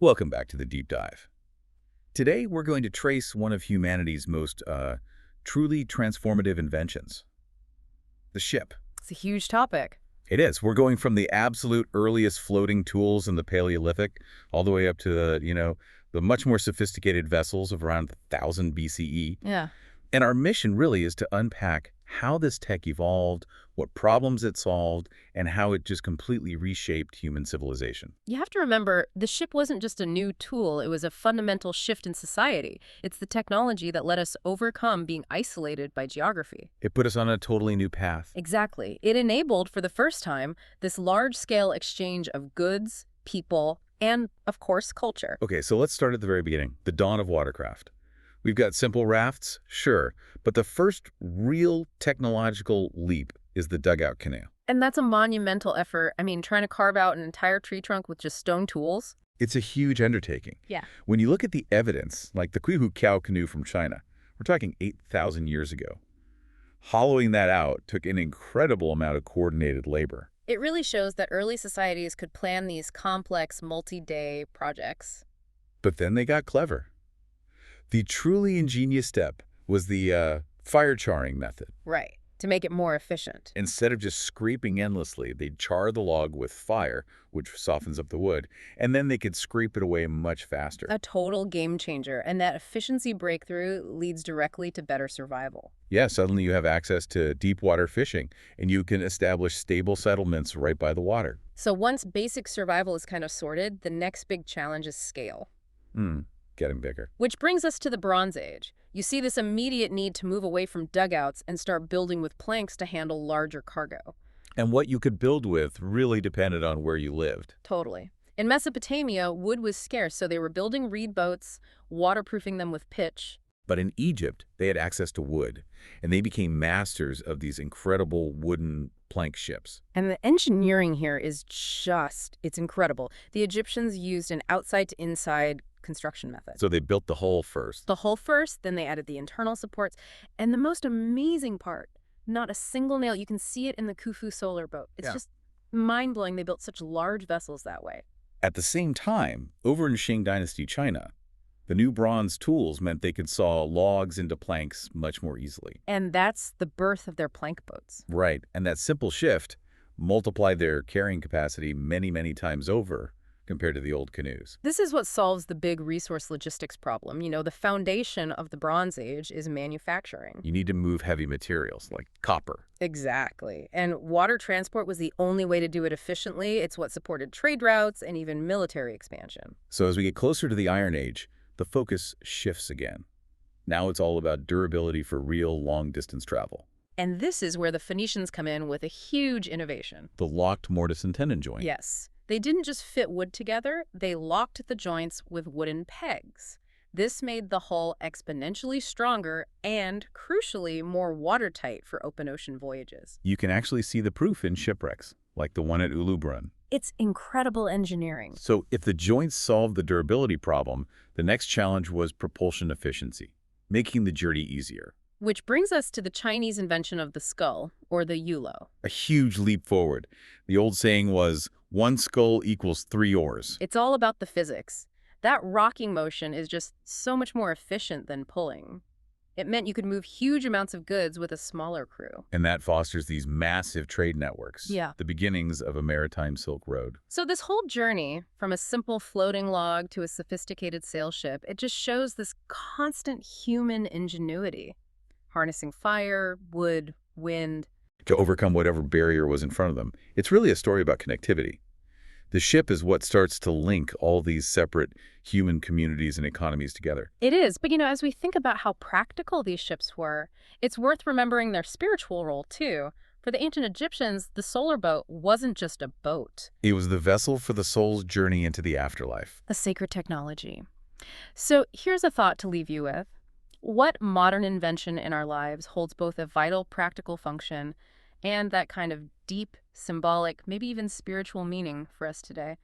Welcome back to the deep dive. Today, we're going to trace one of humanity's most truly transformative inventions, the ship. It's a huge topic. It is. We're going from the absolute earliest floating tools in the Paleolithic all the way up to the much more sophisticated vessels of around 1000 BCE. Yeah. And our mission really is to unpack how this tech evolved, what problems it solved, and how it just completely reshaped human civilization. You have to remember, the ship wasn't just a new tool, it was a fundamental shift in society. It's the technology that let us overcome being isolated by geography. It put us on a totally new path. Exactly. It enabled, for the first time, this large-scale exchange of goods, people, and, of course, culture. Okay, so let's start at the very beginning, the dawn of watercraft. We've got simple rafts, sure, but the first real technological leap is the dugout canoe. And that's a monumental effort. I mean, trying to carve out an entire tree trunk with just stone tools. It's a huge undertaking. Yeah. When you look at the evidence, like the Qihu cow canoe from China, we're talking 8,000 years ago. Hollowing that out took an incredible amount of coordinated labor. It really shows that early societies could plan these complex, multi-day projects. But then they got clever. The truly ingenious step was the fire charring method. Right. To make it more efficient. Instead of just scraping endlessly, they'd char the log with fire, which softens up the wood, and then they could scrape it away much faster. A total game changer, and that efficiency breakthrough leads directly to better survival. Yeah, suddenly you have access to deep water fishing, and you can establish stable settlements right by the water. So once basic survival is kind of sorted, the next big challenge is scale. Getting bigger. Which brings us to the Bronze Age. You see this immediate need to move away from dugouts and start building with planks to handle larger cargo. And what you could build with really depended on where you lived. Totally. In Mesopotamia, wood was scarce, so they were building reed boats, waterproofing them with pitch. But in Egypt, they had access to wood, and they became masters of these incredible wooden plank ships. And the engineering here is it's incredible. The Egyptians used an outside to inside construction method. So they built the hull first. The hull first, then they added the internal supports. And the most amazing part, not a single nail. You can see it in the Khufu solar boat. It's just mind-blowing they built such large vessels that way. At the same time, over in Qing Dynasty China, the new bronze tools meant they could saw logs into planks much more easily. And that's the birth of their plank boats. Right, and that simple shift multiplied their carrying capacity many, many times over compared to the old canoes. This is what solves the big resource logistics problem. You know, the foundation of the Bronze Age is manufacturing. You need to move heavy materials like copper. Exactly. And water transport was the only way to do it efficiently. It's what supported trade routes and even military expansion. So as we get closer to the Iron Age, the focus shifts again. Now it's all about durability for real long-distance travel. And this is where the Phoenicians come in with a huge innovation. The locked mortise-and-tenon joint. Yes. They didn't just fit wood together, they locked the joints with wooden pegs. This made the hull exponentially stronger and, crucially, more watertight for open ocean voyages. You can actually see the proof in shipwrecks, like the one at Ulubrun. It's incredible engineering. So if the joints solved the durability problem, the next challenge was propulsion efficiency, making the journey easier. Which brings us to the Chinese invention of the scull, or the yulo. A huge leap forward. The old saying was, one scull equals 3 oars. It's all about the physics. That rocking motion is just so much more efficient than pulling. It meant you could move huge amounts of goods with a smaller crew. And that fosters these massive trade networks. Yeah. The beginnings of a maritime Silk Road. So this whole journey, from a simple floating log to a sophisticated sail ship, it just shows this constant human ingenuity. Harnessing fire, wood, wind. To overcome whatever barrier was in front of them. It's really a story about connectivity. The ship is what starts to link all these separate human communities and economies together. It is, but as we think about how practical these ships were, it's worth remembering their spiritual role too. For the ancient Egyptians, the solar boat wasn't just a boat. It was the vessel for the soul's journey into the afterlife. A sacred technology. So here's a thought to leave you with. What modern invention in our lives holds both a vital practical function and that kind of deep, symbolic, maybe even spiritual meaning for us today?